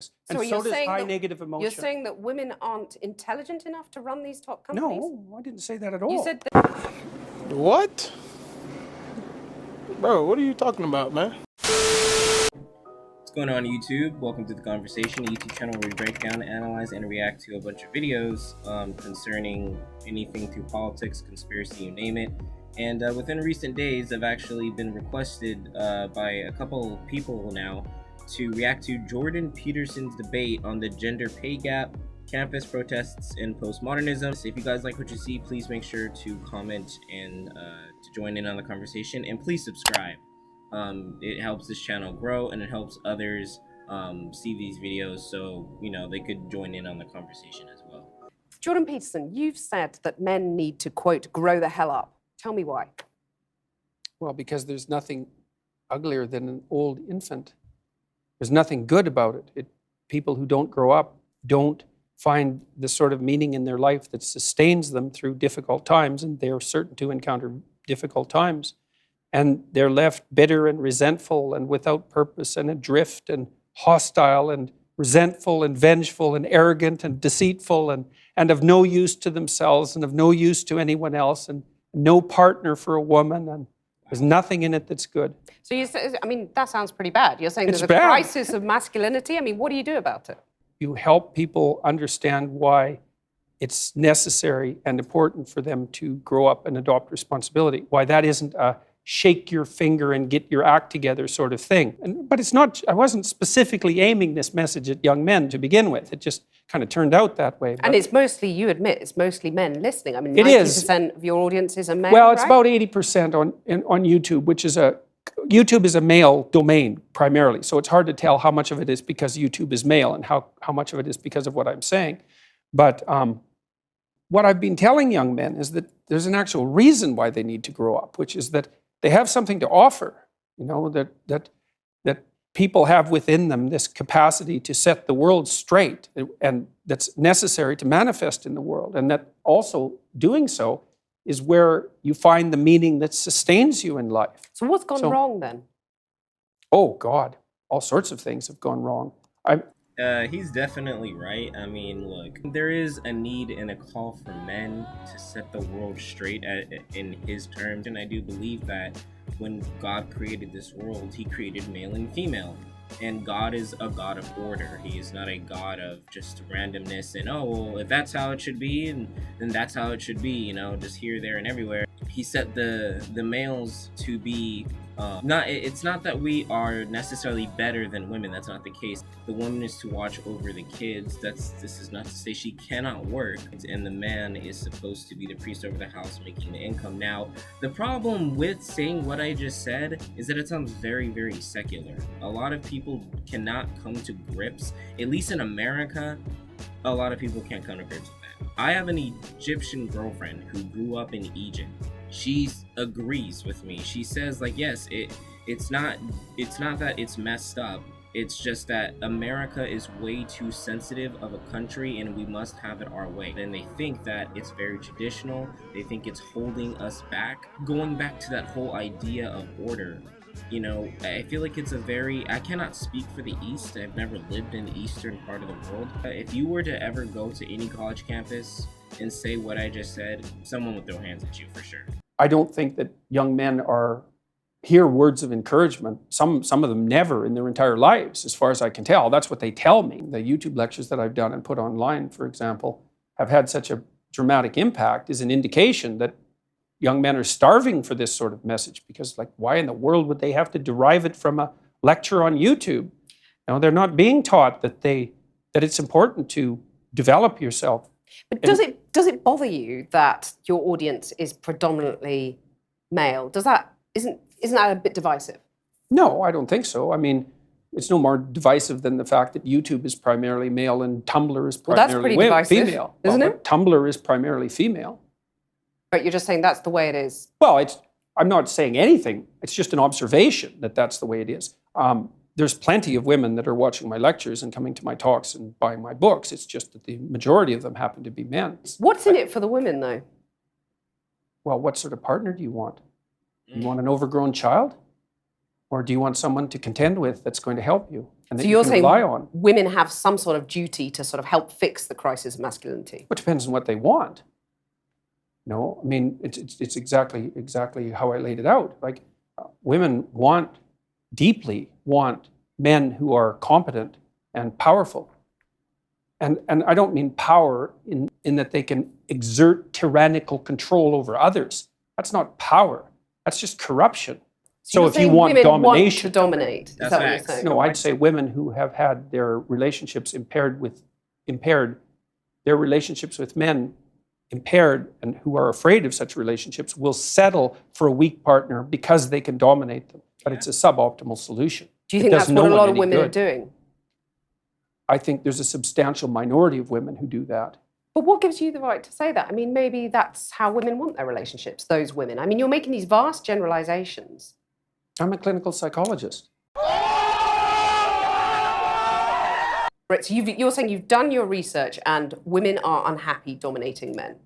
And so does high negative emotion. You're saying that women aren't intelligent enough to run these top companies? No, I didn't say that at all. You said that. What? Bro, what are you talking about, man? What's going on, YouTube? Welcome to The Conversation, a YouTube channel where we break down, analyze, and react to a bunch of videos concerning anything through politics, conspiracy, you name it. And within recent days, I've actually been requested by a couple people now to react to Jordan Peterson's debate on the gender pay gap, campus protests, and postmodernism. So if you guys like what you see, please make sure to comment and to join in on the conversation, and please subscribe. It helps this channel grow, and it helps others see these videos, so they could join in on the conversation as well. Jordan Peterson, you've said that men need to, quote, grow the hell up. Tell me why. Well, because there's nothing uglier than an old infant. There's nothing good about it. People who don't grow up don't find the sort of meaning in their life that sustains them through difficult times, and they are certain to encounter difficult times. And they're left bitter and resentful and without purpose and adrift and hostile and resentful and vengeful and arrogant and deceitful and of no use to themselves and of no use to anyone else and no partner for a woman, and there's nothing in it that's good. So you say, I mean, that sounds pretty bad. You're saying It's there's a bad. crisis of masculinity? I mean, what do you do about it? You help people understand why it's necessary and important for them to grow up and adopt responsibility, why that isn't a shake your finger and get your act together sort of thing. But it's not, I wasn't specifically aiming this message at young men to begin with. It just kind of turned out that way. And it's mostly, you admit, it's mostly men listening. I mean, it 90% of your audience is a male, Well, it's right? about 80% on YouTube, which is YouTube is a male domain primarily. So it's hard to tell how much of it is because YouTube is male and how much of it is because of what I'm saying. But what I've been telling young men is that there's an actual reason why they need to grow up, which is that they have something to offer, that people have within them this capacity to set the world straight, and that's necessary to manifest in the world. And that also doing so is where you find the meaning that sustains you in life. So what's gone wrong then? Oh God, all sorts of things have gone wrong. He's definitely right. I mean, look, there is a need and a call for men to set the world straight in his terms. And I do believe that when God created this world, he created male and female. And God is a God of order. He is not a God of just randomness and, oh, well, if that's how it should be, and then that's how it should be, just here, there, and everywhere. He set the males to be it's not that we are necessarily better than women. That's not the case. The woman is to watch over the kids. This is not to say she cannot work, and the man is supposed to be the priest over the house, making the income. Now, the problem with saying what I just said is that it sounds very, very secular. A lot of people cannot come to grips, at least in America, a lot of people can't come to grips with that. I have an Egyptian girlfriend who grew up in Egypt. She agrees with me. She says, like, yes, it's not that it's messed up. It's just that America is way too sensitive of a country, and we must have it our way. And they think that it's very traditional. They think it's holding us back. Going back to that whole idea of order, I feel like it's I cannot speak for the East. I've never lived in the eastern part of the world. If you were to ever go to any college campus and say what I just said, someone would throw hands at you for sure. I don't think that young men hear words of encouragement. Some of them never in their entire lives, as far as I can tell. That's what they tell me. The YouTube lectures that I've done and put online, for example, have had such a dramatic impact, is an indication that young men are starving for this sort of message, because, like, why in the world would they have to derive it from a lecture on YouTube? They're not being taught that it's important to develop yourself. But does it bother you that your audience is predominantly male? Isn't that a bit divisive? No, I don't think so. I mean, it's no more divisive than the fact that YouTube is primarily male and Tumblr is primarily female. Isn't it? Tumblr is primarily female. But you're just saying that's the way it is. Well, I'm not saying anything. It's just an observation that that's the way it is. There's plenty of women that are watching my lectures and coming to my talks and buying my books. It's just that the majority of them happen to be men. What's in it for the women, though? Well, what sort of partner do you want? You want an overgrown child? Or do you want someone to contend with that's going to help you? and that So you you're can saying rely on. women have some sort of duty to sort of help fix the crisis of masculinity? It depends on what they want. No, I mean, it's exactly how I laid it out. Like, women deeply want men who are competent and powerful. And I don't mean power in that they can exert tyrannical control over others. That's not power. That's just corruption. So you're if you saying want women domination, want to dominate. Is That's that what you're facts. saying? no, I'd say women who have had their relationships their relationships with men impaired, and who are afraid of such relationships will settle for a weak partner because they can dominate them. But it's a suboptimal solution. Do you It think does that's no what a one lot of any women are good. doing? I think there's a substantial minority of women who do that. But what gives you the right to say that? I mean, maybe that's how women want their relationships, those women. I mean, you're making these vast generalizations. I'm a clinical psychologist. Right, so you're saying you've done your research and women are unhappy dominating men.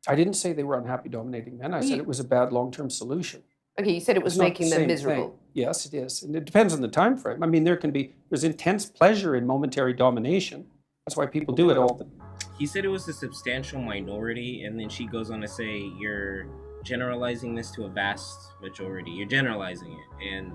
I didn't say they were unhappy dominating men. I said it was a bad long-term solution. Okay, you said it was It's not making the them same miserable. thing. Yes, it is. And it depends on the time frame. I mean, there's intense pleasure in momentary domination. That's why people do it all the time. He said it was a substantial minority, and then she goes on to say, you're generalizing this to a vast majority. You're generalizing it. And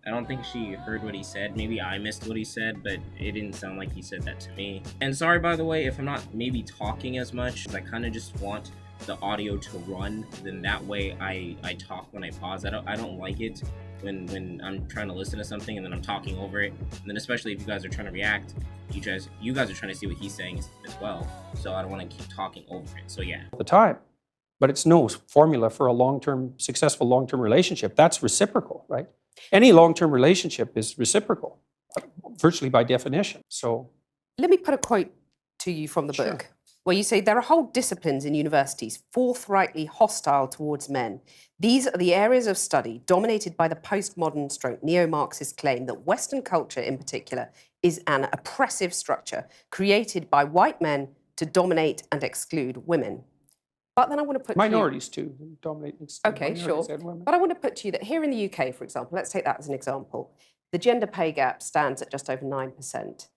I don't think she heard what he said. Maybe I missed what he said, but it didn't sound like he said that to me. And sorry, by the way, if I'm not maybe talking as much, I kind of just want the audio to run. Then that way I talk when I pause. I don't like it when I'm trying to listen to something and then I'm talking over it. And then especially if you guys are trying to react, you guys are trying to see what he's saying as well. So I don't want to keep talking over it. So yeah. The time. But it's no formula for a successful long-term relationship. That's reciprocal, right? Any long-term relationship is reciprocal, virtually by definition. So Let me put a quote to you from the Sure. book, where you say there are whole disciplines in universities forthrightly hostile towards men. These are the areas of study dominated by the postmodern stroke neo-Marxist claim that Western culture in particular is an oppressive structure created by white men to dominate and exclude women. But then I want to put minorities too dominate. Okay, sure. But I want to put to you that here in the UK, for example, let's take that as an example, the gender pay gap stands at just over 9%.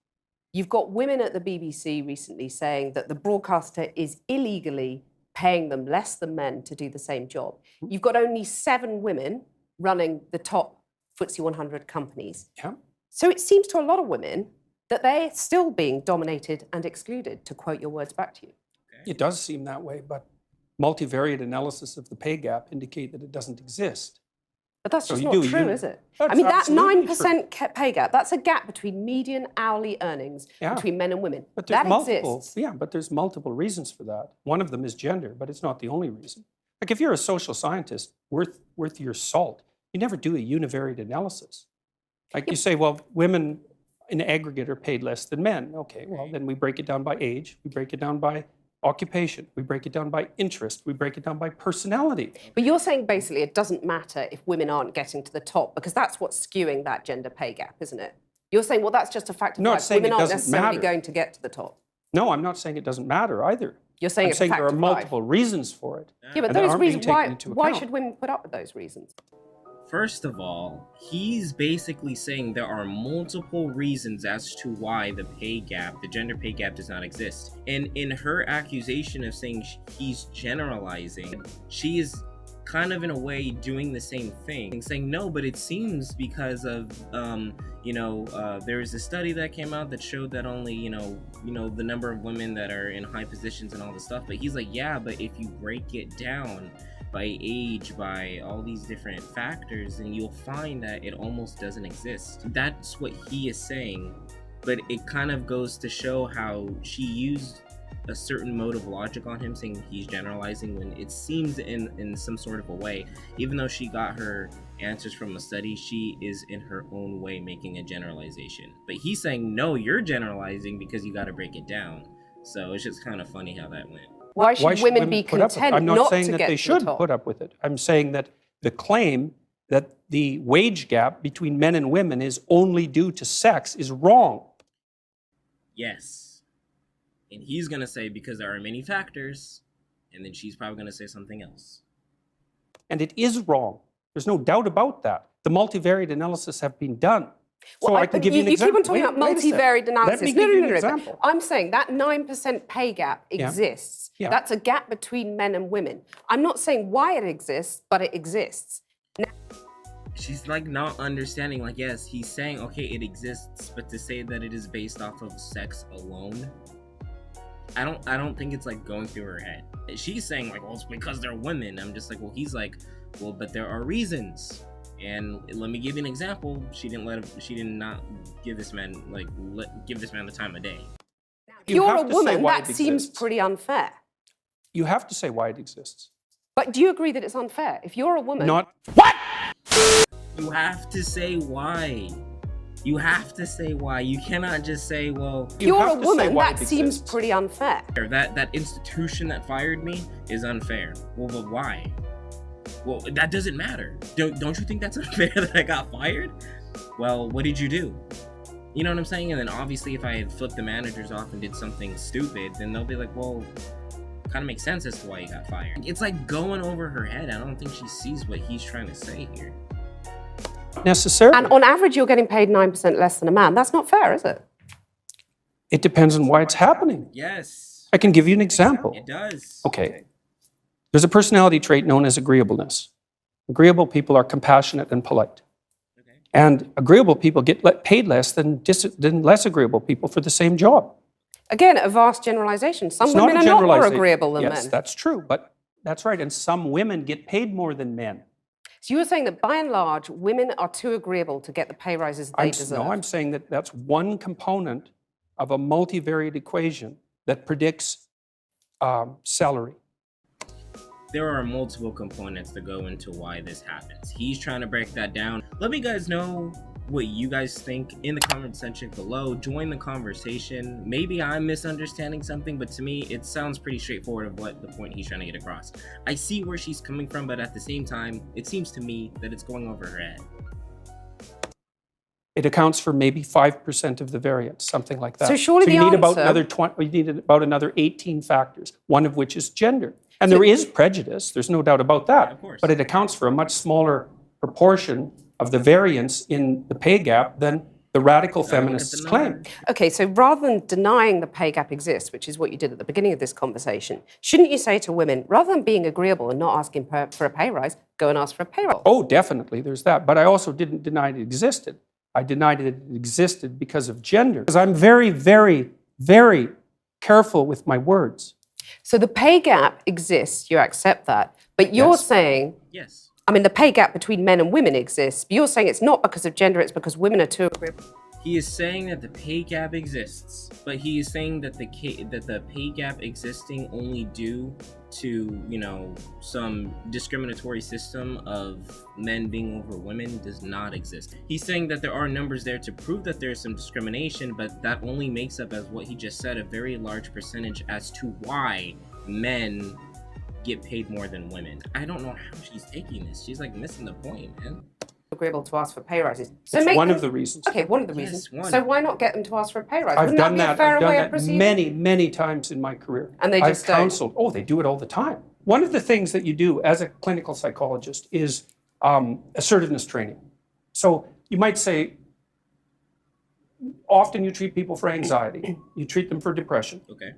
You've got women at the BBC recently saying that the broadcaster is illegally paying them less than men to do the same job. You've got only 7 women running the top FTSE 100 companies. Yeah. So it seems to a lot of women that they're still being dominated and excluded, to quote your words back to you. It does seem that way, but multivariate analysis of the pay gap indicate that it doesn't exist. But that's So just you not do a true, unit. is it? That's I mean, that absolutely 9% pay gap, that's a gap between median hourly earnings Yeah. between men and women. But there's That multiple, exists. yeah, but there's multiple reasons for that. One of them is gender, but it's not the only reason. Like if you're a social scientist worth your salt, you never do a univariate analysis. Like you say, well, women in aggregate are paid less than men. Okay, well, then we break it down by age, we break it down by occupation, we break it down by interest, we break it down by personality. But you're saying basically it doesn't matter if women aren't getting to the top, because that's what's skewing that gender pay gap, isn't it? You're saying, well, that's just a fact of No, life. it's saying Women it aren't doesn't necessarily matter. going to get to the top. No, I'm not saying it doesn't matter either. You're saying I'm it's saying a fact there are of life. multiple reasons for it. Yeah, but and that those aren't being reasons, taken into why account. should women put up with those reasons? First of all, he's basically saying there are multiple reasons as to why the pay gap, the gender pay gap, does not exist. And in her accusation of saying he's generalizing, she is kind of in a way doing the same thing, saying no, but it seems because of there is a study that came out that showed that only the number of women that are in high positions and all this stuff. But he's like, yeah, but if you break it down by age, by all these different factors, and you'll find that it almost doesn't exist. That's what he is saying, but it kind of goes to show how she used a certain mode of logic on him, saying he's generalizing when it seems in some sort of a way, even though she got her answers from a study, she is in her own way making a generalization. But he's saying, no, you're generalizing because you got to break it down. So it's just kind of funny how that went. Why should women be put up with it? content I'm not not saying to that get they to the should top? put up with it. I'm saying that the claim that the wage gap between men and women is only due to sex is wrong. Yes. And he's going to say because there are many factors, and then she's probably going to say something else. And it is wrong. There's no doubt about that. The multivariate analysis have been done. So I can give you an You keep example. on talking about Wait a second. multivariate analysis. Let me give you an No. example. I'm saying that 9% pay gap exists. Yeah. That's a gap between men and women. I'm not saying why it exists, but it exists. She's like not understanding. Like, yes, he's saying, okay, it exists, but to say that it is based off of sex alone, I don't think it's like going through her head. She's saying like, well, it's because they're women. I'm just like, well, he's like, well, but there are reasons. And let me give you an example. She did not give this man give this man the time of day. If you're a have to say woman, why that it seems exists. pretty unfair. You have to say why it exists. But do you agree that it's unfair? If you're a woman... Not what? You have to say why. You have to say why. You cannot just say, well, If you're a have to say woman, why that it seems exists. pretty unfair. that institution that fired me is unfair. Well, but why? Well, that doesn't matter. Don't you think that's unfair that I got fired? Well, what did you do? You know what I'm saying? And then obviously if I had flipped the managers off and did something stupid, then they'll be like, well, kind of makes sense as to why you got fired. It's like going over her head. I don't think she sees what he's trying to say here. Necessarily. And on average, you're getting paid 9% less than a man. That's not fair, is it? It depends on why it's happening. Yes, I can give you an example. it does. Okay. There's a personality trait known as agreeableness. Agreeable people are compassionate and polite. Okay. And agreeable people get paid less than less agreeable people for the same job. Again, a vast generalization. Some It's not women a are not more generalization. agreeable than Yes, men. that's true, but that's right. And some women get paid more than men. So you were saying that by and large, women are too agreeable to get the pay rises they deserve. No, I'm saying that that's one component of a multivariate equation that predicts salary. There are multiple components that go into why this happens. He's trying to break that down. Let me guys know what you guys think in the comment section below. Join the conversation. Maybe I'm misunderstanding something, but to me, it sounds pretty straightforward of what the point he's trying to get across. I see where she's coming from, but at the same time, it seems to me that it's going over her head. It accounts for maybe 5% of the variance, something like that. So surely you the need about answer- you need about another 18 factors, one of which is gender. And there is prejudice, there's no doubt about that. Yeah, of course. But it accounts for a much smaller proportion of the variance in the pay gap than the radical feminists claim. Okay, so rather than denying the pay gap exists, which is what you did at the beginning of this conversation, shouldn't you say to women, rather than being agreeable and not asking for a pay rise, go and ask for a pay rise? Oh, definitely, there's that. But I also didn't deny it existed. I denied it existed because of gender. Because I'm very, very, very careful with my words. So the pay gap exists, you accept that, but you're Yes. saying, Yes. I mean, the pay gap between men and women exists, but you're saying it's not because of gender, it's because women are too agreeable. He is saying that the pay gap exists, but he is saying that the pay gap existing only due to, you know, some discriminatory system of men being over women does not exist. He's saying that there are numbers there to prove that there's some discrimination, but that only makes up, as what he just said, a very large percentage as to why men get paid more than women. I don't know how she's taking this. She's like missing the point, man. Agreeable to ask for pay rises. So It's make one them- of the reasons. Okay, one of the Yes, reasons. one. So why not get them to ask for a pay rise? I've Wouldn't done that that. be a fairer I've done way of that proceeding? many, many times in my career. And they just I've don't. counseled. Oh, they do it all the time. One of the things that you do as a clinical psychologist is assertiveness training. So you might say, often you treat people for anxiety. You treat them for depression. Okay.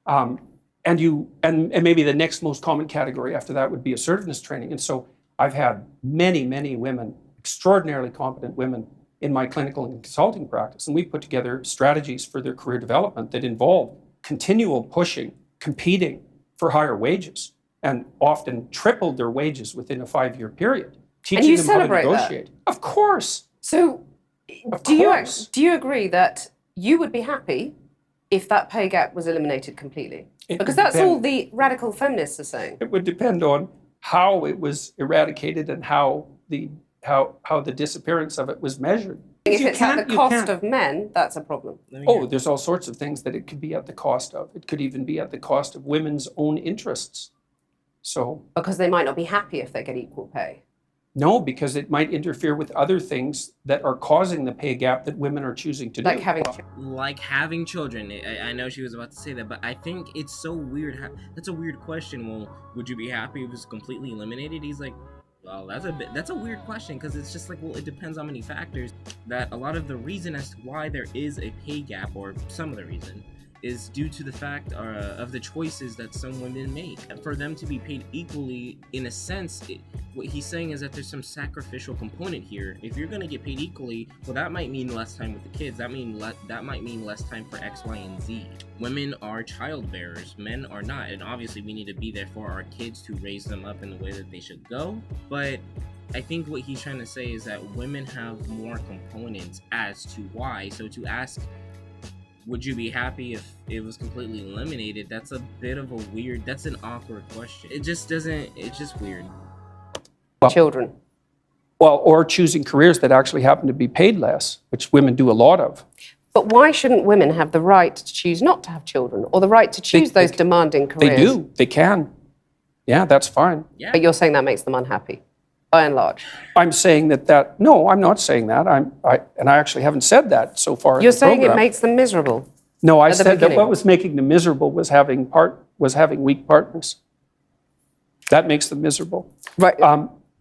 And maybe the next most common category after that would be assertiveness training. And so I've had many, many women, extraordinarily competent women in my clinical and consulting practice. And we put together strategies for their career development that involve continual pushing, competing for higher wages, and often tripled their wages within a 5-year period, teaching you them how to celebrate that? negotiate. Of course. So Of do course. you agree that you would be happy if that pay gap was eliminated completely? It Because would that's all the radical feminists are saying. It would depend on how it was eradicated and how the disappearance of it was measured. If You it's at can't- the you cost can't- of men, that's a problem. Oh, there's all sorts of things that it could be at the cost of. It could even be at the cost of women's own interests. So, Because they might not be happy if they get equal pay. no, because it might interfere with other things that are causing the pay gap that women are choosing to Like do. having children. I know she was about to say that, but I think it's so weird. That's a weird question. Well, would you be happy if it was completely eliminated? He's like, Well, that's a weird question, because it's just like, well, it depends on many factors. That a lot of the reason as to why there is a pay gap, or some of the reason, is due to the fact of the choices that some women make. And for them to be paid equally, in a sense, what he's saying is that there's some sacrificial component here. If you're going to get paid equally, well, that might mean less time with the kids. That might mean less time for X, Y, and Z. Women are child bearers, men are not, and obviously we need to be there for our kids to raise them up in the way that they should go. But I think what he's trying to say is that women have more components as to why. So to ask, would you be happy if it was completely eliminated? That's a bit of a weird, that's an awkward question. It's just weird. Children. Well, or choosing careers that actually happen to be paid less, which women do a lot of. But why shouldn't women have the right to choose not to have children, or the right to choose those demanding careers? They do. They can. Yeah, that's fine. Yeah. But you're saying that makes them unhappy, by and large. I'm saying that no, I'm not saying that. I actually haven't said that so far. You're saying it makes them miserable. No, I at the said that beginning. what was making them miserable was having weak partners. That makes them miserable. Right.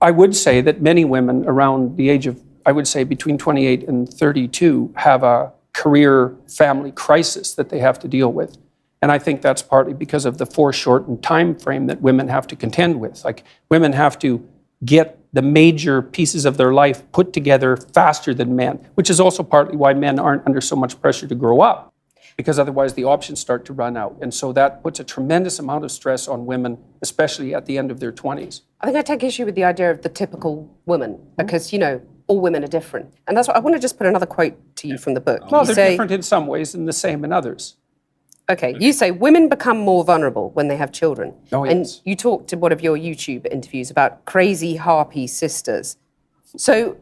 I would say that many women around the age of, I would say between 28 and 32, have a career family crisis that they have to deal with. And I think that's partly because of the foreshortened time frame that women have to contend with. Like, women have to get the major pieces of their life put together faster than men, which is also partly why men aren't under so much pressure to grow up, because otherwise the options start to run out. And so that puts a tremendous amount of stress on women, especially at the end of their 20s. I think I take issue with the idea of the typical woman, because, all women are different. And that's what I want to just put another quote to you from the book. Well, You they're say, different in some ways and the same in others. okay, you say women become more vulnerable when they have children. Oh, And yes. you talked to one of your YouTube interviews about crazy harpy sisters. So,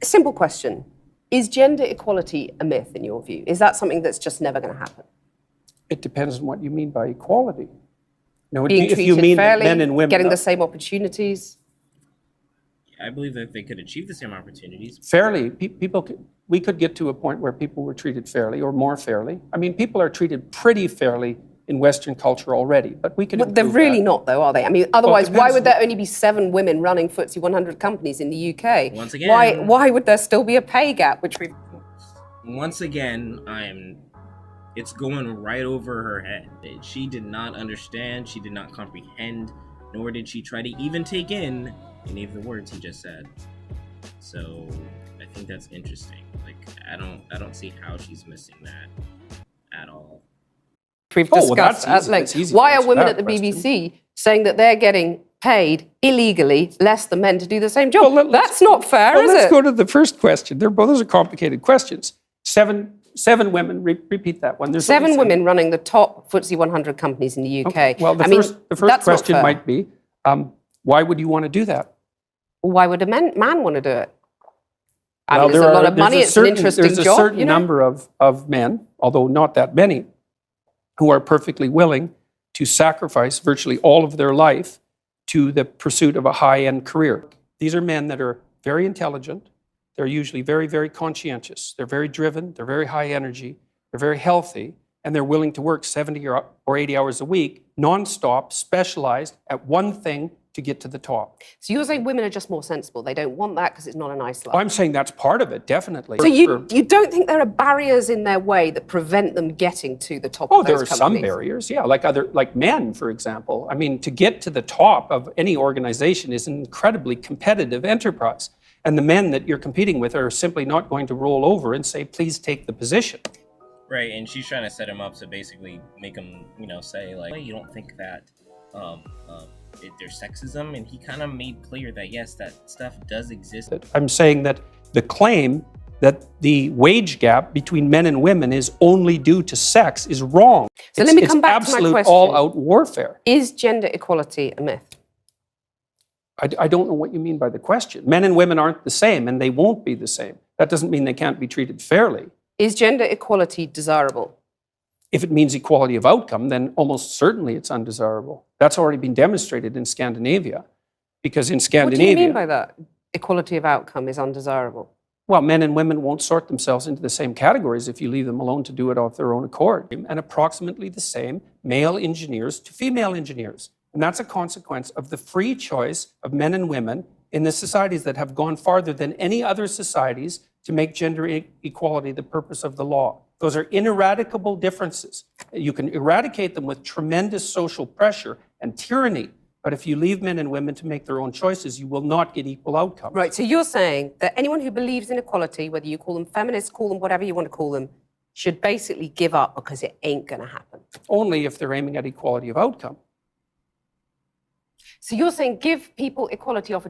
simple question. Is gender equality a myth in your view? Is that something that's just never going to happen? It depends on what you mean by equality. Being if you treated mean that fairly, men and women getting the same opportunities? I believe that they could achieve the same opportunities. fairly, we could get to a point where people were treated fairly or more fairly. I mean, people are treated pretty fairly in Western culture already, but we could But they're improve really that. not, though, are they? I mean, otherwise, why depends. would there only be 7 women running FTSE 100 companies in the UK? Once again- Why would there still be a pay gap, which we've... Once again, it's going right over her head. She did not understand, she did not comprehend, nor did she try to even take in any of the words he just said. So I think that's interesting. Like, I don't see how she's missing that at all. We've Oh, well, discussed that's at easy. length. It's easy to Why are answer women that at the question. BBC saying that they're getting paid illegally less than men to do the same job? Well, That's not fair, Well, is let's it? go to the first question. Those are complicated questions. Seven women, repeat that one. There's 7 only women running the top FTSE 100 companies in the UK. Okay. Well, the I mean, first that's not question fair. might be, why would you want to do that? Why would a man want to do it? I Well, mean, there's a lot of money. It's an interesting there's a job. certain number of men, although not that many, who are perfectly willing to sacrifice virtually all of their life to the pursuit of a high-end career. These are men that are very intelligent. They're usually very, very conscientious. They're very driven. They're very high energy. They're very healthy. And they're willing to work 70 or 80 hours a week, nonstop, specialized at one thing to get to the top. So you're saying women are just more sensible. They don't want that because it's not a nice life. I'm saying that's part of it, definitely. So you don't think there are barriers in their way that prevent them getting to the top Oh, of there those are some companies? barriers, yeah, like men, for example. I mean, to get to the top of any organization is an incredibly competitive enterprise. And the men that you're competing with are simply not going to roll over and say, please take the position. Right, and she's trying to set him up to basically make him, say, like, hey, you don't think that there's sexism? And he kind of made clear that, yes, that stuff does exist. I'm saying that the claim that the wage gap between men and women is only due to sex is wrong. So let me come back to my absolute question. all-out warfare. Is gender equality a myth? I don't know what you mean by the question. Men and women aren't the same, and they won't be the same. That doesn't mean they can't be treated fairly. Is gender equality desirable? If it means equality of outcome, then almost certainly it's undesirable. That's already been demonstrated in Scandinavia. Because in What Scandinavia... do you mean by that? Equality of outcome is undesirable. Well, men and women won't sort themselves into the same categories if you leave them alone to do it off their own accord. And approximately the same male engineers to female engineers. And that's a consequence of the free choice of men and women in the societies that have gone farther than any other societies to make gender equality the purpose of the law. Those are ineradicable differences. You can eradicate them with tremendous social pressure and tyranny, but if you leave men and women to make their own choices, you will not get equal outcomes. Right, so you're saying that anyone who believes in equality, whether you call them feminists, call them whatever you want to call them, should basically give up because it ain't going to happen. Only if they're aiming at equality of outcome. So you're saying give people equality of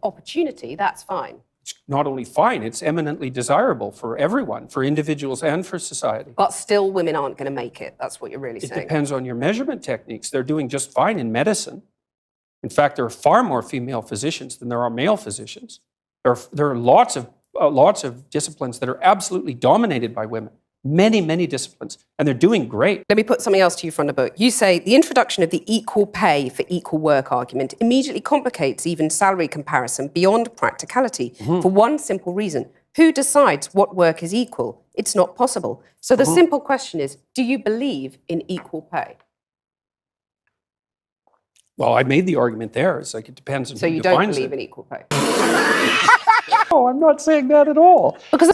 opportunity, that's fine. It's not only fine, it's eminently desirable for everyone, for individuals and for society. But still women aren't going to make it. That's what you're really It saying. depends on your measurement techniques. They're doing just fine in medicine. In fact, there are far more female physicians than there are male physicians. There are lots of disciplines that are absolutely dominated by women. Many, many disciplines, and they're doing great. Let me put something else to you from the book. You say the introduction of the equal pay for equal work argument immediately complicates even salary comparison beyond practicality for one simple reason. Who decides what work is equal? It's not possible. So the simple question is, do you believe in equal pay? Well, I made the argument there. It's like it depends on So who you don't defines believe it. in equal pay? No, I'm not saying that at all. Because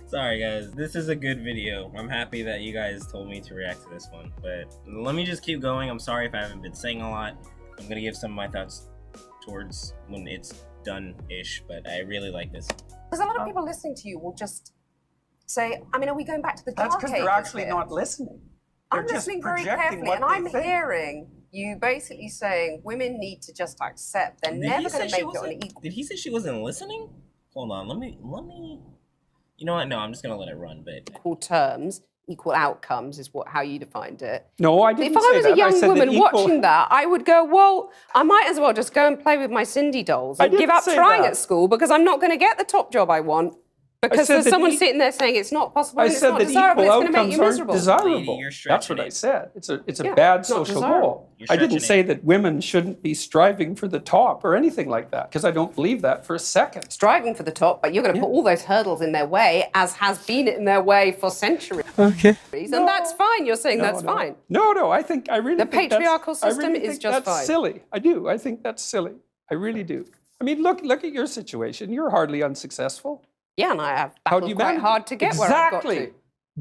Sorry guys, this is a good video. I'm happy that you guys told me to react to this one, but let me just keep going. I'm sorry if I haven't been saying a lot. I'm gonna give some of my thoughts towards when it's done-ish, but I really like this. a lot of people listening to you will just say, I mean, are we going back to the dark That's because ages they're actually here? not listening. I'm They're just listening very projecting carefully, what and they I'm think. hearing you basically saying women need to just accept they're never going to make it on equal. Did he say she wasn't listening? Hold on, let me. You know what? No, I'm just gonna let it run. But Equal terms, equal outcomes is how you defined it. No, I didn't If I say was that. a young I said woman that equal... watching that, I would go, well, I might as well just go and play with my Cindy dolls and give didn't up say trying that. at school because I'm not going to get the top job I want because said there's that someone sitting there saying it's not possible I and it's said not that desirable, equal it's going to make outcomes you aren't miserable. desirable. Lady, you're That's what stretching I it. said. It's a Yeah, bad it's not social desirable. goal. You're I didn't stretching say it. that women shouldn't be striving for the top or anything like that, because I don't believe that for a second. Striving for the top, but you're going to put all those hurdles in their way, as has been in their way for centuries. Okay. And that's fine. You're saying that's fine. No, I really The think patriarchal I system really is think just that's fine. silly. I do. I think that's silly. I really do. I mean, look at your situation. You're hardly unsuccessful. Yeah, and I have How do battled you quite manage hard it? to get where I've got Exactly. to.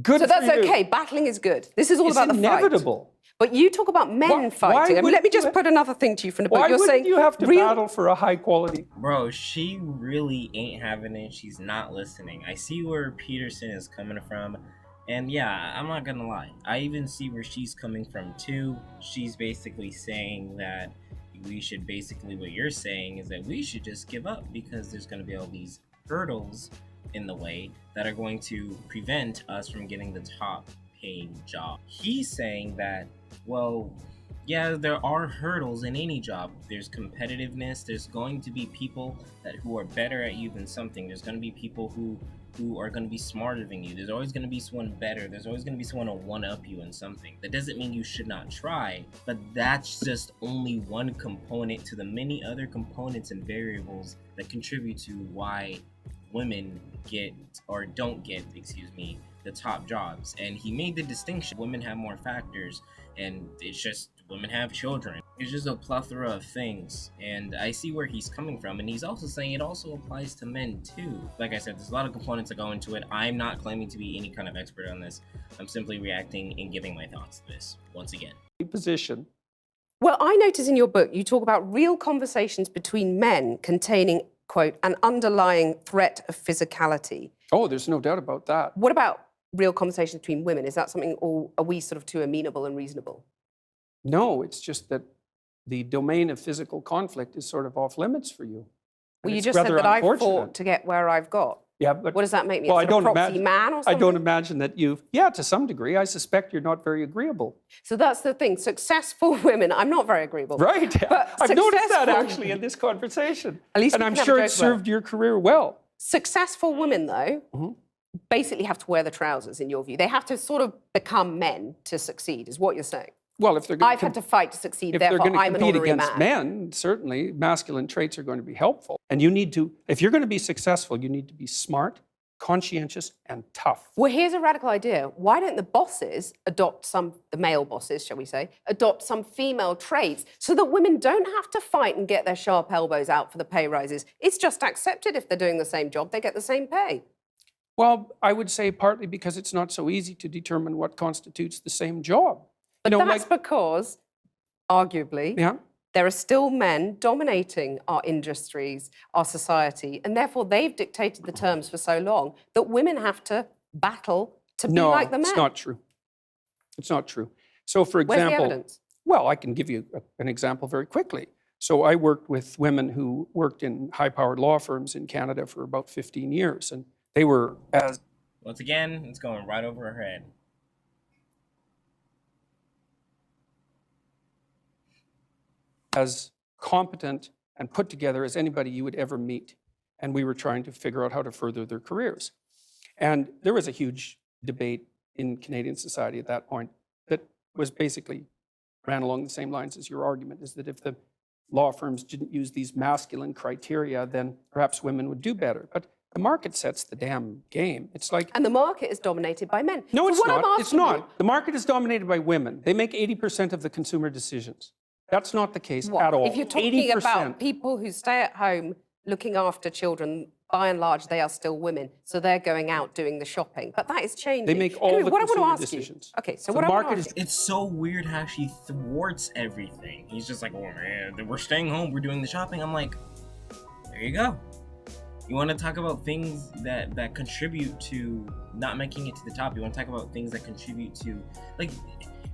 Good So that's for you. okay. Battling is good. This is all It's about the fight. inevitable. But you talk about men Why fighting. I mean, let me wouldn't you just put another thing to you from the book. Why You're wouldn't saying you have to real... battle for a high quality? Bro, she really ain't having it. She's not listening. I see where Peterson is coming from. And yeah, I'm not gonna lie. I even see where she's coming from too. She's basically saying that we should basically, what you're saying is that we should just give up because there's gonna be all these hurdles in the way that are going to prevent us from getting the top paying job. He's saying that, well, yeah, there are hurdles in any job. There's competitiveness. There's going to be people who are better at you than something. There's going to be people who are going to be smarter than you. There's always going to be someone better. There's always going to be someone to one-up you in something. That doesn't mean you should not try, but that's just only one component to the many other components and variables that contribute to why women get or don't get, the top jobs. And he made the distinction: women have more factors, and it's just women have children. It's just a plethora of things, and I see where he's coming from. And he's also saying it also applies to men too. Like I said, there's a lot of components that go into it. I'm not claiming to be any kind of expert on this. I'm simply reacting and giving my thoughts to this once again. Position. Well, I notice in your book you talk about real conversations between men containing, quote, an underlying threat of physicality. Oh, there's no doubt about that. What about real conversations between women? Is that something, or are we sort of too amenable and reasonable? No, it's just that the domain of physical conflict is sort of off limits for you. Well, And you it's just said rather that I've unfortunate. fought to get where I've got. Yeah, but What does that make me? well, a I sort of don't proxy imagine. man or I something? don't imagine that you've. Yeah, to some degree, I suspect you're not very agreeable. So that's the thing. Successful women, I'm not very agreeable. Right. But I've noticed that successful- actually in this conversation. At least and we I'm can have sure a it joke about it. served your career well. Successful women, though, Mm-hmm. basically have to wear the trousers, in your view. They have to sort of become men to succeed, is what you're saying. Well, if they're going I've had to fight to succeed, if they're therefore going to I'm an compete honorary against man. men, certainly masculine traits are going to be helpful. And you need to, if you're going to be successful, you need to be smart, conscientious, and tough. Well, here's a radical idea. Why don't the bosses adopt the male bosses, shall we say, adopt some female traits so that women don't have to fight and get their sharp elbows out for the pay rises? It's just accepted if they're doing the same job, they get the same pay. Well, I would say partly because it's not so easy to determine what constitutes the same job. But that's because, arguably, yeah. there are still men dominating our industries, our society, and therefore they've dictated the terms for so long that women have to battle to be like the men. No, it's not true. It's not true. So, for example, where's the evidence? Well, I can give you an example very quickly. So I worked with women who worked in high-powered law firms in Canada for about 15 years, and they were as... Once again, it's going right over her head. as competent and put together as anybody you would ever meet. And we were trying to figure out how to further their careers. And there was a huge debate in Canadian society at that point that was basically ran along the same lines as your argument, is that if the law firms didn't use these masculine criteria, then perhaps women would do better. But the market sets the damn game. It's like... And the market is dominated by men. No, so it's not. It's not. You, the market is dominated by women. They make 80% of the consumer decisions. That's not the case at all. If you're talking 80%. about people who stay at home looking after children, by and large, they are still women. So they're going out doing the shopping. But that is changing. They make all the consumer decisions. Okay, so what I want to ask you... It's so weird how she thwarts everything. He's just like, oh man, we're staying home, we're doing the shopping. I'm like, there you go. You want to talk about things that contribute to not making it to the top. You want to talk about things that contribute to, like,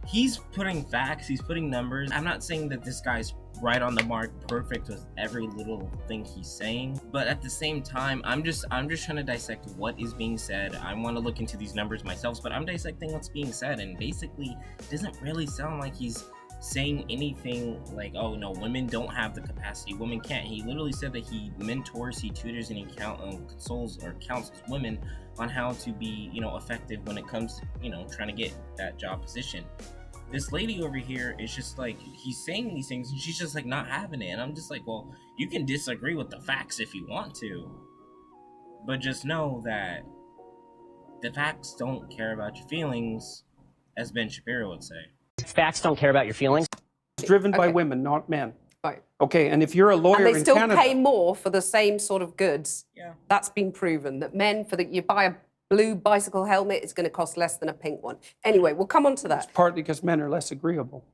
he's putting facts, he's putting numbers. I'm not saying that this guy's right on the mark, perfect with every little thing he's saying, but at the same time, I'm just trying to dissect what is being said. I want to look into these numbers myself, but I'm dissecting what's being said, and basically, it doesn't really sound like he's saying anything like, oh no, women don't have the capacity, women can't. He literally said that he mentors, he tutors, and he counsels women on how to be, effective when it comes to, trying to get that job position. This lady over here is just like, he's saying these things and she's just like not having it. And I'm just like, well, you can disagree with the facts if you want to, but just know that the facts don't care about your feelings, as Ben Shapiro would say. Facts don't care about your feelings. It's driven by women, not men. Right. Okay, and if you're a lawyer in Canada... And they still pay more for the same sort of goods. Yeah. That's been proven, that men, you buy a blue bicycle helmet, it's going to cost less than a pink one. Anyway, we'll come on to that. It's partly because men are less agreeable.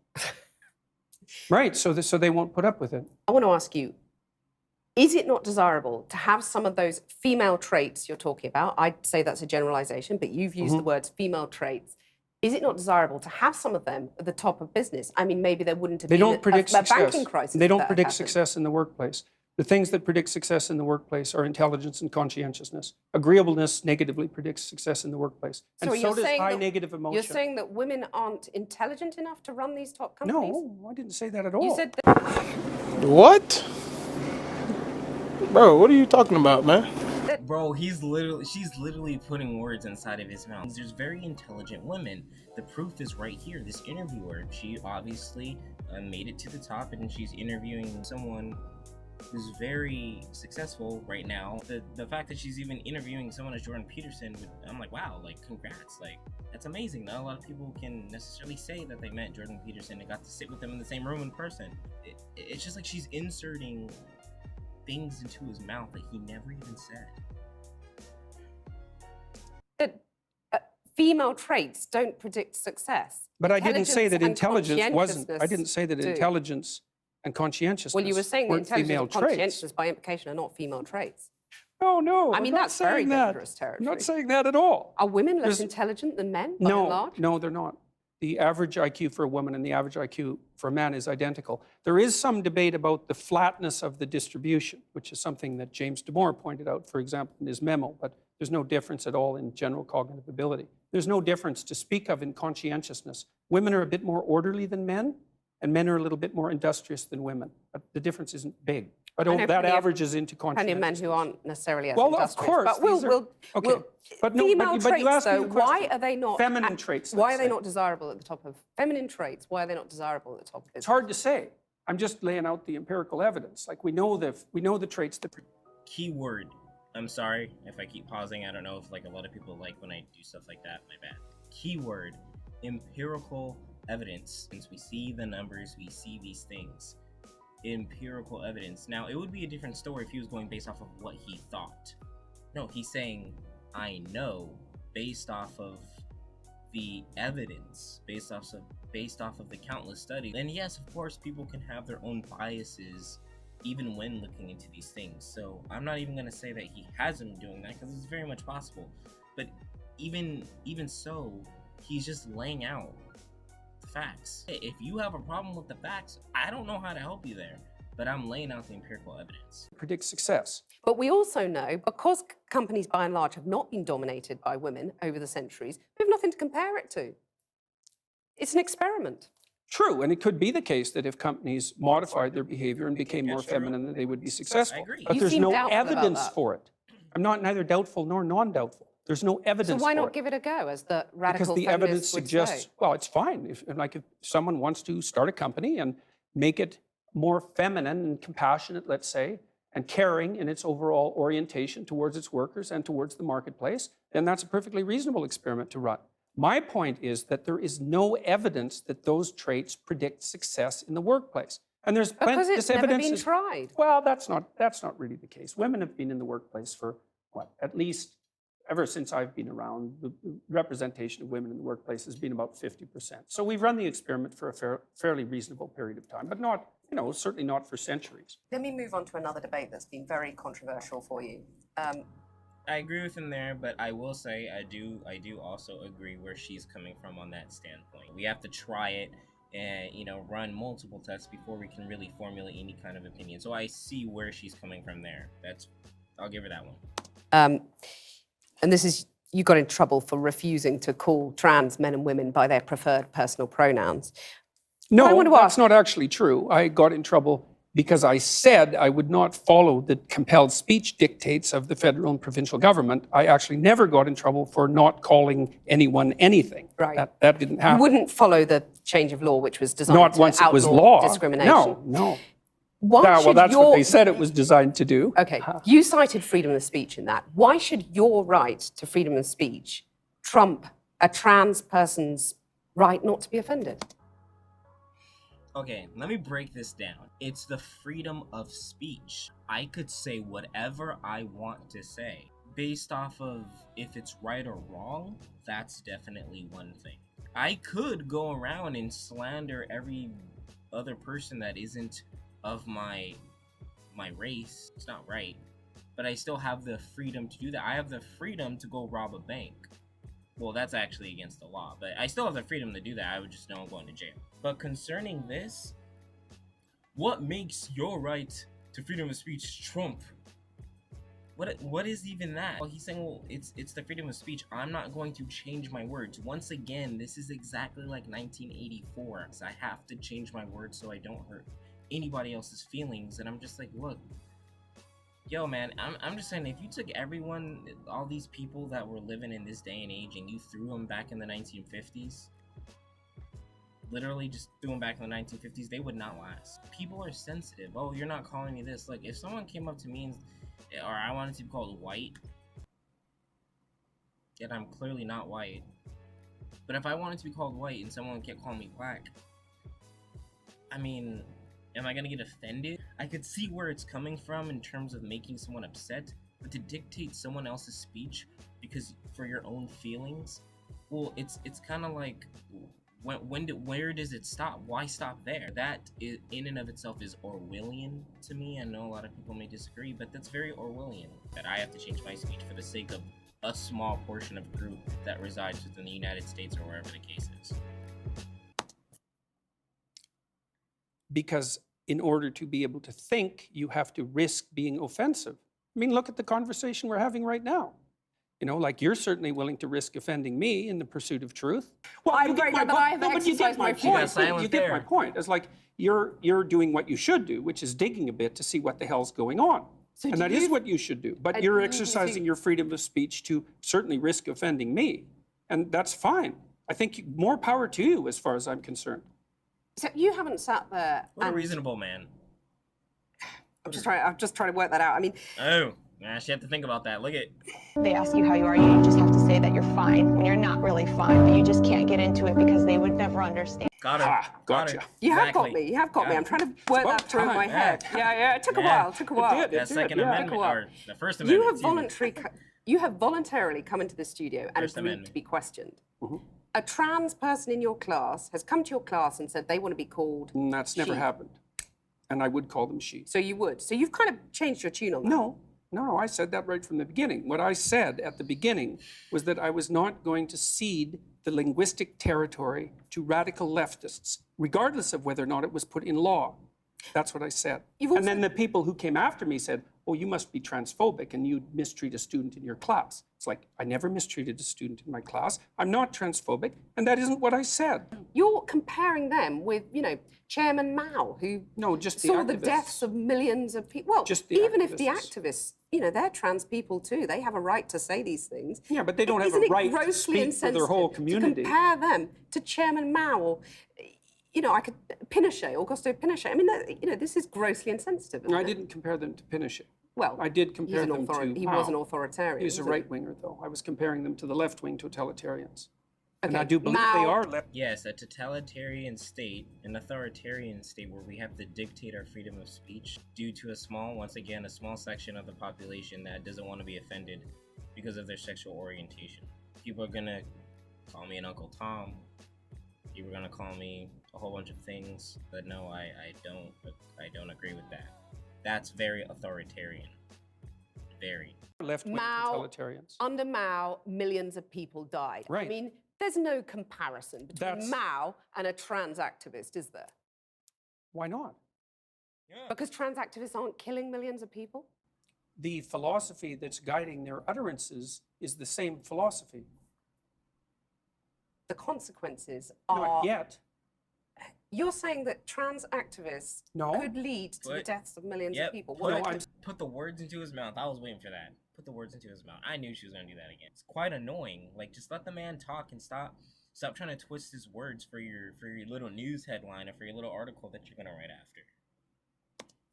Right, so they won't put up with it. I want to ask you, is it not desirable to have some of those female traits you're talking about? I'd say that's a generalization, but you've used the words female traits. Is it not desirable to have some of them at the top of business? I mean, maybe there wouldn't have been a banking crisis. They don't predict success in the workplace. The things that predict success in the workplace are intelligence and conscientiousness. Agreeableness negatively predicts success in the workplace. And so does high negative emotion. You're saying that women aren't intelligent enough to run these top companies? No, I didn't say that at all. You said that... What? Bro, what are you talking about, man? Bro, she's literally putting words inside of his mouth. There's very intelligent women. The proof is right here. This interviewer, she obviously made it to the top, and she's interviewing someone who's very successful right now. The fact that she's even interviewing someone as Jordan Peterson, I'm like, wow, like, congrats. Like, that's amazing. Not a lot of people can necessarily say that they met Jordan Peterson and got to sit with him in the same room in person. It's just like she's inserting things into his mouth that he never even said. Female traits don't predict success. But I didn't say that intelligence wasn't. I didn't say that do. Intelligence and conscientiousness. Well, you were saying that weren't intelligence female and traits. conscientiousness by implication are not female traits. No. I mean, that's very dangerous territory. I'm not saying that at all. Are women less intelligent than men, by and large? No, they're not. The average IQ for a woman and the average IQ for a man is identical. There is some debate about the flatness of the distribution, which is something that James Damore pointed out, for example, in his memo, but there's no difference at all in general cognitive ability. There's no difference to speak of in conscientiousness. Women are a bit more orderly than men, and men are a little bit more industrious than women. But the difference isn't big. But that averages into conscientiousness. Plenty of men who aren't necessarily as well, industrious. Of course. But female traits, though, why are they not... Feminine traits. Why are they not desirable at the top of... Feminine traits, why are they not desirable at the top of business? It's hard to say. I'm just laying out the empirical evidence. Like, we know the traits that... Keyword, I'm sorry if I keep pausing. I don't know if like a lot of people like when I do stuff like that. My bad. Keyword, empirical evidence. Since we see the numbers, we see these things. Empirical evidence. Now, it would be a different story if he was going based off of what he thought. No, he's saying, I know, based off of the evidence, based off of the countless studies. And yes, of course, people can have their own biases even when looking into these things. So I'm not even going to say that he hasn't been doing that, because it's very much possible. But even so, he's just laying out the facts. If you have a problem with the facts, I don't know how to help you there, but I'm laying out the empirical evidence. Predict success. But we also know, because companies by and large have not been dominated by women over the centuries, we have nothing to compare it to. It's an experiment. True, and it could be the case that if companies modified their behavior and became more feminine, that they would be successful. I agree. But You there's seem no doubtful about evidence that. for it. I'm neither doubtful nor non-doubtful. There's no evidence So why for not it. give it a go, as the Because radical the evidence feminists would suggests, say? well, it's fine. If someone wants to start a company and make it more feminine and compassionate, let's say, and caring in its overall orientation towards its workers and towards the marketplace, then that's a perfectly reasonable experiment to run. My point is that there is no evidence that those traits predict success in the workplace. And there's Because this it's never evidence been is, tried. well, that's not really the case. Women have been in the workplace for what, at least ever since I've been around. The representation of women in the workplace has been about 50%. So we've run the experiment for a fairly reasonable period of time, but not, certainly not for centuries. Let me move on to another debate that's been very controversial for you. I agree with him there, but I will say I do also agree where she's coming from on that standpoint. We have to try it and run multiple tests before we can really formulate any kind of opinion. So I see where she's coming from there. I'll give her that one. And this is, you got in trouble for refusing to call trans men and women by their preferred personal pronouns. No, I want to that's ask- not actually true. I got in trouble because I said I would not follow the compelled speech dictates of the federal and provincial government. I actually never got in trouble for not calling anyone anything. Right. That didn't happen. You wouldn't follow the change of law, which was designed Not to once it was outlaw law. discrimination. No. Why Yeah, should well, that's your... what they said it was designed to do. Okay, you cited freedom of speech in that. Why should your right to freedom of speech trump a trans person's right not to be offended? Okay, let me break this down. It's the freedom of speech. I could say whatever I want to say. Based off of if it's right or wrong, that's definitely one thing. I could go around and slander every other person that isn't of my race. It's not right. But I still have the freedom to do that. I have the freedom to go rob a bank. Well, that's actually against the law, but I still have the freedom to do that. I would just know I'm going to jail. But concerning this, what makes your right to freedom of speech trump? What is even that? Well, he's saying, well, it's the freedom of speech. I'm not going to change my words. Once again, this is exactly like 1984. So I have to change my words so I don't hurt anybody else's feelings. And I'm just like, look, yo, man, I'm just saying, if you took all these people that were living in this day and age, and you threw them back in the 1950s, literally just threw them back in the 1950s, they would not last. People are sensitive. Oh, you're not calling me this. Like, if someone came up to me or I wanted to be called white, yet I'm clearly not white, but if I wanted to be called white and someone kept calling me black, I mean, am I gonna get offended? I could see where it's coming from in terms of making someone upset, but to dictate someone else's speech because for your own feelings, well, it's kind of like, where does it stop? Why stop there? That is, in and of itself, is Orwellian to me. I know a lot of people may disagree, but that's very Orwellian, that I have to change my speech for the sake of a small portion of group that resides within the United States or wherever the case is. Because in order to be able to think, you have to risk being offensive. I mean, look at the conversation we're having right now. Like you're certainly willing to risk offending me in the pursuit of truth. Well, I'm very glad that I have but you get exercised my my point. freedom. You get my point. It's like you're doing what you should do, which is digging a bit to see what the hell's going on. So And do that is you- what you should do. But And you're do you exercising think- your freedom of speech to certainly risk offending me. And that's fine. I think more power to you as far as I'm concerned. So you haven't sat there What a and... reasonable man. I'm just trying to work that out. I mean, Oh, Nah, she have to think about that. Look at. They ask you how you are, you just have to say that you're fine when you're not really fine, but you just can't get into it because they would never understand. Got her. Ha, gotcha. Got her. You have got Exactly. me. You have got me. I'm trying to work about that through in time, my yeah. head. Yeah. It took a Yeah. while. It took a while. did. That Second yeah. Amendment, Took a while. or the First Amendment. You have voluntarily come into the studio and First agreed Amendment. to be questioned. Mm-hmm. A trans person in your class has come to your class and said they want to be called. And that's never she. happened. And I would call them she. So you would. So you've kind of changed your tune on that. No, I said that right from the beginning. What I said at the beginning was that I was not going to cede the linguistic territory to radical leftists, regardless of whether or not it was put in law. That's what I said. And then the people who came after me said, oh, you must be transphobic and you mistreat a student in your class. It's like, I never mistreated a student in my class. I'm not transphobic, and that isn't what I said. You're comparing them with, Chairman Mao, who just the saw the activists. deaths of millions of people. Well, Just the even if the activists. activists, they're trans people too. They have a right to say these things. Yeah, but they don't have Isn't a it right to grossly speak for their whole insensitive community. To compare them to Chairman Mao or, I could Pinochet, Augusto Pinochet. I mean, this is grossly insensitive. Isn't I it? didn't compare them to Pinochet. Well, I did compare them to he Mao. was an authoritarian. He was a wasn't he? right-winger, though. I was comparing them to the left-wing totalitarians. And Okay, I do believe Mao- they are left. Yes, a totalitarian state, an authoritarian state where we have to dictate our freedom of speech due to a small section of the population that doesn't want to be offended because of their sexual orientation. People are gonna call me an Uncle Tom. People are gonna call me a whole bunch of things, but no, I don't agree with that. That's very authoritarian. Very. Left-wing Mao, totalitarians. under Mao, millions of people died. I Right. mean, there's no comparison between That's- Mao and a trans activist, is there? Why not? Because trans activists aren't killing millions of people? The philosophy that's guiding their utterances is the same philosophy. The consequences are. Not yet. You're saying that trans activists No. could lead to the Put- deaths of millions Yep. of people. No, What I'm- Put the words into his mouth. I was waiting for that. Put the words into his mouth. I knew she was gonna do that again. It's quite annoying. Like, just let the man talk and stop trying to twist his words for your little news headline or for your little article that you're gonna write after.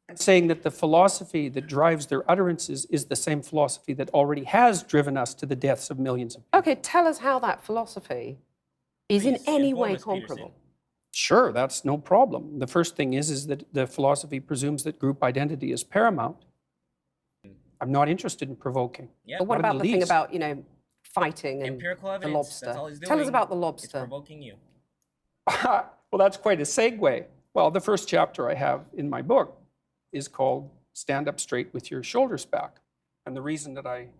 I'm saying that the philosophy that drives their utterances is the same philosophy that already has driven us to the deaths of millions of people. Okay, tell us how that philosophy is in Please, any inform way us, Peterson. comparable. Sure, that's no problem. The first thing is that the philosophy presumes that group identity is paramount. I'm not interested in provoking. Yeah. But what Not in about the the thing least. about, fighting and Empirical the evidence. lobster? That's all he's doing. Tell us about the It's lobster. provoking you. Well, that's quite a segue. Well, the first chapter I have in my book is called Stand Up Straight with Your Shoulders Back. And the reason that I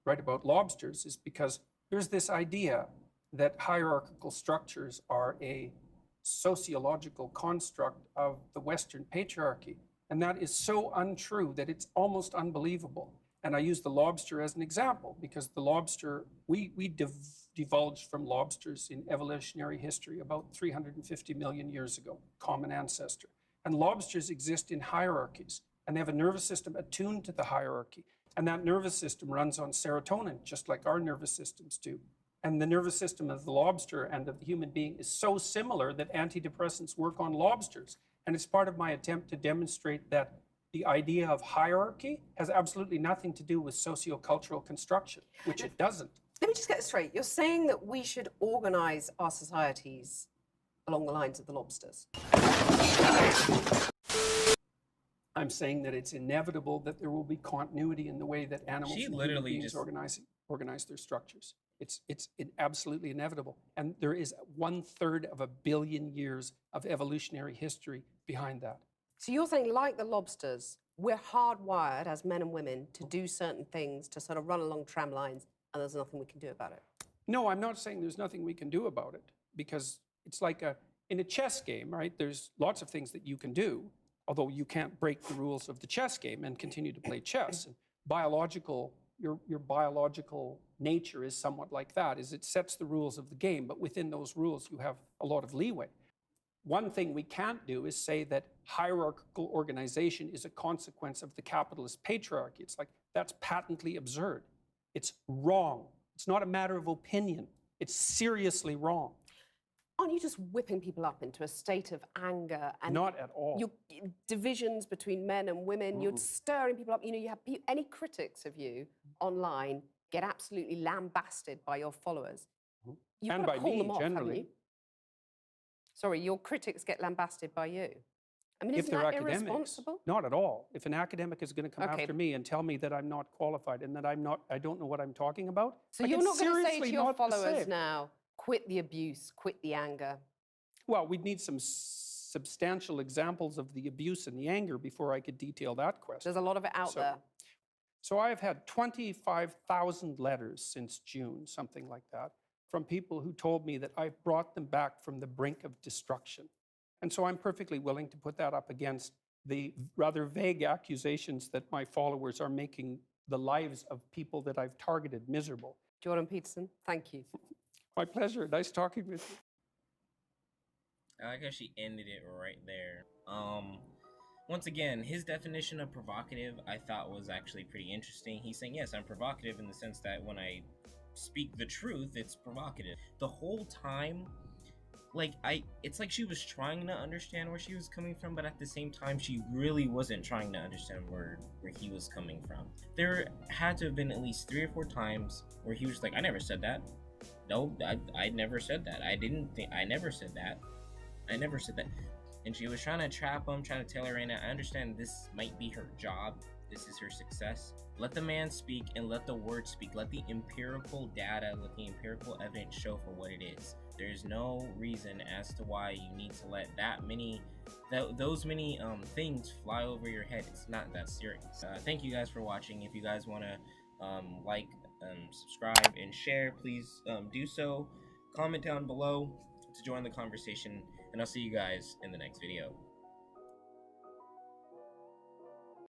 write about lobsters is because there's this idea that hierarchical structures are a sociological construct of the Western patriarchy. And that is so untrue that it's almost unbelievable. And I use the lobster as an example because the lobster, we divulged from lobsters in evolutionary history about 350 million years ago, common ancestor. And lobsters exist in hierarchies, and they have a nervous system attuned to the hierarchy. And that nervous system runs on serotonin, just like our nervous systems do. And the nervous system of the lobster and of the human being is so similar that antidepressants work on lobsters. And it's part of my attempt to demonstrate that the idea of hierarchy has absolutely nothing to do with sociocultural construction, which it doesn't. Let me just get it straight. You're saying that we should organize our societies along the lines of the lobsters. I'm saying that it's inevitable that there will be continuity in the way that animals She and human literally beings just- organize their structures. It's absolutely inevitable. And there is 1/3 of a billion years of evolutionary history behind that. So you're saying, like the lobsters, we're hardwired as men and women to do certain things, to sort of run along tram lines, and there's nothing we can do about it. No, I'm not saying there's nothing we can do about it, because it's like in a chess game, right? There's lots of things that you can do, although you can't break the rules of the chess game and continue to play chess. And your biological nature is somewhat like that, is it sets the rules of the game, but within those rules you have a lot of leeway. One thing we can't do is say that hierarchical organization is a consequence of the capitalist patriarchy. It's like, that's patently absurd. It's wrong. It's not a matter of opinion. It's seriously wrong. aren't you just whipping people up into a state of anger and Not at all. divisions between men and women? You're stirring people up. You know, you have any critics of you online get absolutely lambasted by your followers. You've And got to by call me, them off, haven't generally. you? Sorry, your critics get lambasted by you. I mean, If isn't they're that academics, irresponsible? not at all. If an academic is going to come Okay. after me and tell me that I'm not qualified and that I don't know what I'm talking about, So like, you're it's not going to say seriously to your not the followers same. now, quit the abuse, quit the anger. Well, we'd need some substantial examples of the abuse and the anger before I could detail that question. There's a lot of it out there. So I've had 25,000 letters since June, something like that, from people who told me that I brought them back from the brink of destruction. And so I'm perfectly willing to put that up against the rather vague accusations that my followers are making the lives of people that I've targeted miserable. Jordan Peterson, thank you. My pleasure. Nice talking with you. I like how she ended it right there. Once again, his definition of provocative I thought was actually pretty interesting. He's saying, yes, I'm provocative in the sense that when I speak the truth, it's provocative. The whole time, like, it's like she was trying to understand where she was coming from, but at the same time, she really wasn't trying to understand where he was coming from. There had to have been at least 3 or 4 times where he was like, I never said that. No, I never said that. I never said that. I never said that. And she was trying to trap him, trying to tell her in. I understand this might be her job. This is her success. Let the man speak and let the word speak. Let the empirical data, let the empirical evidence show for what it is. There's no reason as to why you need to let those many things fly over your head. It's not that serious. Thank you guys for watching. If you guys want to like, subscribe, and share, please do so. Comment down below to join the conversation, and I'll see you guys in the next video.